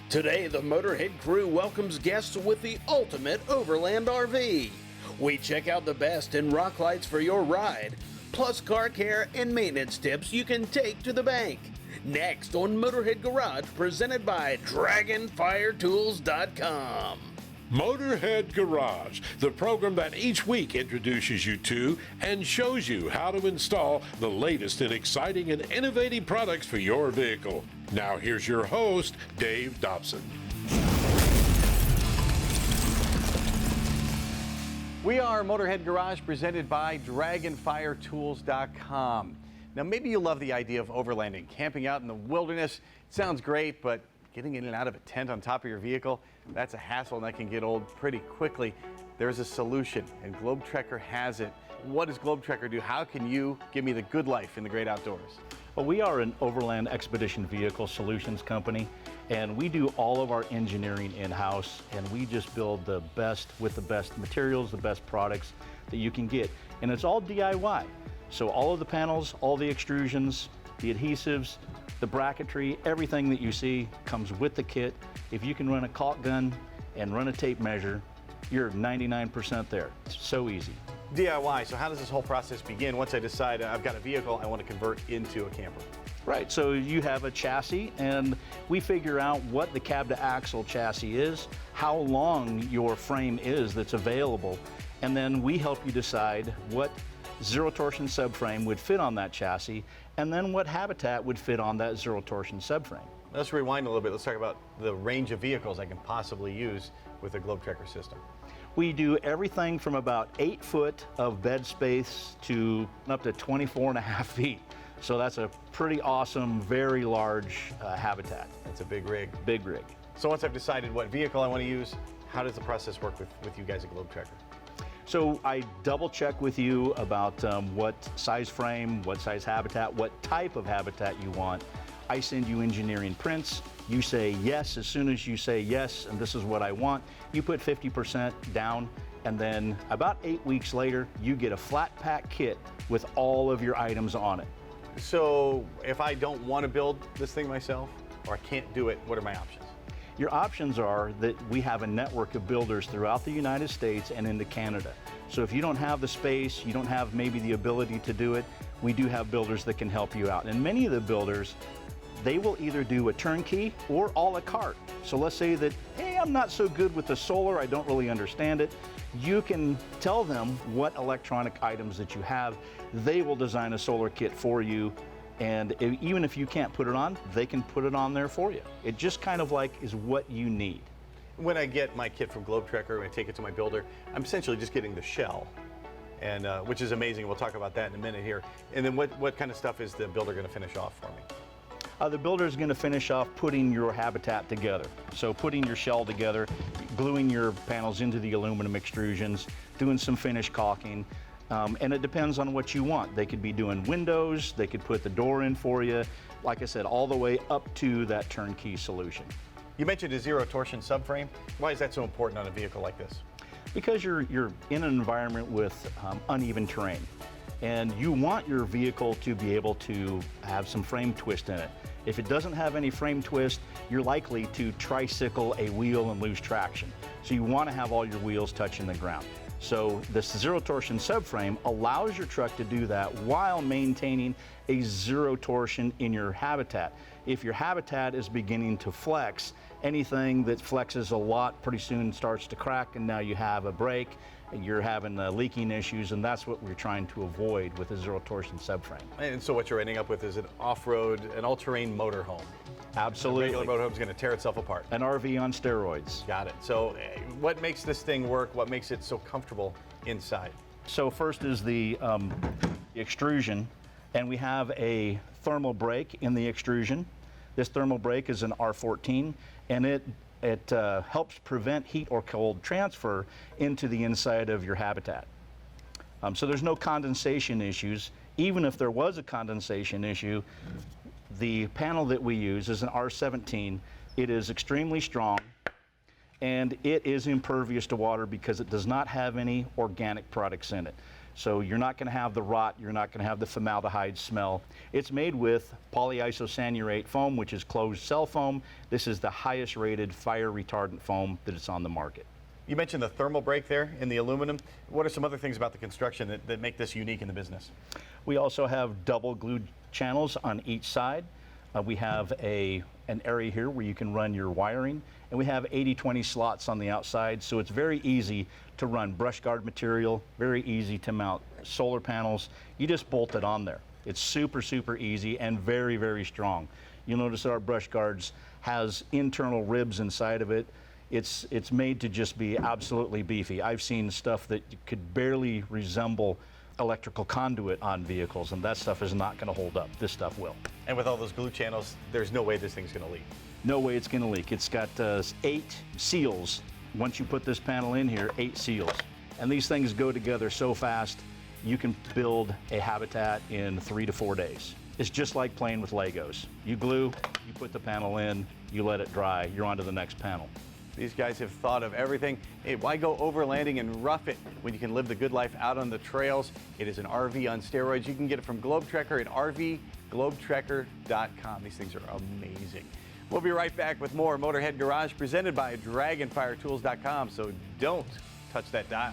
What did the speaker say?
Today, the Motorhead crew welcomes guests with the ultimate overland RV. We check out the best in rock lights for your ride, plus car care and maintenance tips you can take to the bank. Next on Motorhead Garage, presented by Dragonfiretools.com. Motorhead Garage, the program that each week introduces you to and shows you how to install the latest in exciting and innovative products for your vehicle. Now here's your host, Dave Dobson. We are Motorhead Garage, presented by Dragonfiretools.com. Now, maybe you love the idea of overlanding, camping out in the wilderness. It sounds great, but getting in and out of a tent on top of your vehicle, that's a hassle and that can get old pretty quickly. There's a solution, and GlobeTrekker has it. What does GlobeTrekker do? How can you give me the good life in the great outdoors? Well, we are an overland expedition vehicle solutions company, and we do all of our engineering in-house, and we just build the best with the best materials, the best products that you can get. And it's all DIY. So all of the panels, all the extrusions, the adhesives, the bracketry, everything that you see comes with the kit. If you can run a caulk gun and run a tape measure, you're 99% there. It's so easy. DIY, so how does this whole process begin once I decide I've got a vehicle I want to convert into a camper? Right, so you have a chassis, and we figure out what the cab to axle chassis is, how long your frame is that's available, and then we help you decide what zero torsion subframe would fit on that chassis, and then what habitat would fit on that zero torsion subframe. Let's rewind a little bit. Let's talk about the range of vehicles I can possibly use with the GlobeTrekker system. We do everything from about 8 foot of bed space to up to 24.5 feet. So that's a pretty awesome, very large habitat. That's a big rig. Big rig. So once I've decided what vehicle I want to use, how does the process work with you guys at GlobeTrekker? So I double check with you about what size frame, what size habitat, what type of habitat you want. I send you engineering prints. You say yes. As soon as you say yes, and this is what I want, you put 50% down, and then about 8 weeks later, you get a flat pack kit with all of your items on it. So if I don't want to build this thing myself, or I can't do it, what are my options? Your options are that we have a network of builders throughout the United States and into Canada. So if you don't have the space, you don't have maybe the ability to do it, we do have builders that can help you out. And many of the builders, they will either do a turnkey or a la carte. So let's say that, hey, I'm not so good with the solar, I don't really understand it. You can tell them what electronic items that you have. They will design a solar kit for you. And even if you can't put it on, they can put it on there for you. It just kind of like is what you need. When I get my kit from GlobeTrekker and I take it to my builder, I'm essentially just getting the shell, and which is amazing. We'll talk about that in a minute here. And then what kind of stuff is the builder going to finish off for me? The builder is going to finish off putting your habitat together. So putting your shell together, gluing your panels into the aluminum extrusions, doing some finish caulking. And it depends on what you want. They could be doing windows, they could put the door in for you, like I said, all the way up to that turnkey solution. You mentioned a zero torsion subframe. Why is that so important on a vehicle like this? Because you're in an environment with uneven terrain, and you want your vehicle to be able to have some frame twist in it. If it doesn't have any frame twist, you're likely to tricycle a wheel and lose traction. So you want to have all your wheels touching the ground. So this zero torsion subframe allows your truck to do that while maintaining a zero torsion in your habitat. If your habitat is beginning to flex, anything that flexes a lot pretty soon starts to crack, and now you have a break, and you're having leaking issues, and that's what we're trying to avoid with a zero torsion subframe. And so what you're ending up with is an off-road, an all-terrain motorhome. Absolutely. A regular motorhome's going to tear itself apart. An RV on steroids. Got it. So what makes this thing work? What makes it so comfortable inside? So first is the extrusion, and we have a thermal brake in the extrusion. This thermal brake is an R14, and it helps prevent heat or cold transfer into the inside of your habitat. So there's no condensation issues. Even if there was a condensation issue, the panel that we use is an R17. It is extremely strong, and it is impervious to water because it does not have any organic products in it. So you're not going to have the rot, you're not going to have the formaldehyde smell. It's made with polyisosanurate foam, which is closed cell foam. This is the highest rated fire retardant foam that is on the market. You mentioned the thermal break there in the aluminum. What are some other things about the construction that make this unique in the business? We also have double glued channels on each side. We have an area here where you can run your wiring, and we have 80-20 slots on the outside, so it's very easy to run brush guard material, very easy to mount solar panels. You just bolt it on there. It's super, super easy and very, very strong. You'll notice that our brush guards has internal ribs inside of it. It's made to just be absolutely beefy. I've seen stuff that could barely resemble electrical conduit on vehicles, and that stuff is not going to hold up. This stuff will. And with all those glue channels, there's no way this thing's going to leak. No way it's going to leak. It's got 8 seals. Once you put this panel in here, 8 seals. And these things go together so fast, you can build a habitat in 3 to 4 days. It's just like playing with Legos. You glue, you put the panel in, you let it dry, you're on to the next panel. These guys have thought of everything. Hey, why go overlanding and rough it when you can live the good life out on the trails? It is an RV on steroids. You can get it from GlobeTrekker at rvglobetrekker.com. These things are amazing. We'll be right back with more Motorhead Garage presented by DragonfireTools.com, so don't touch that dial.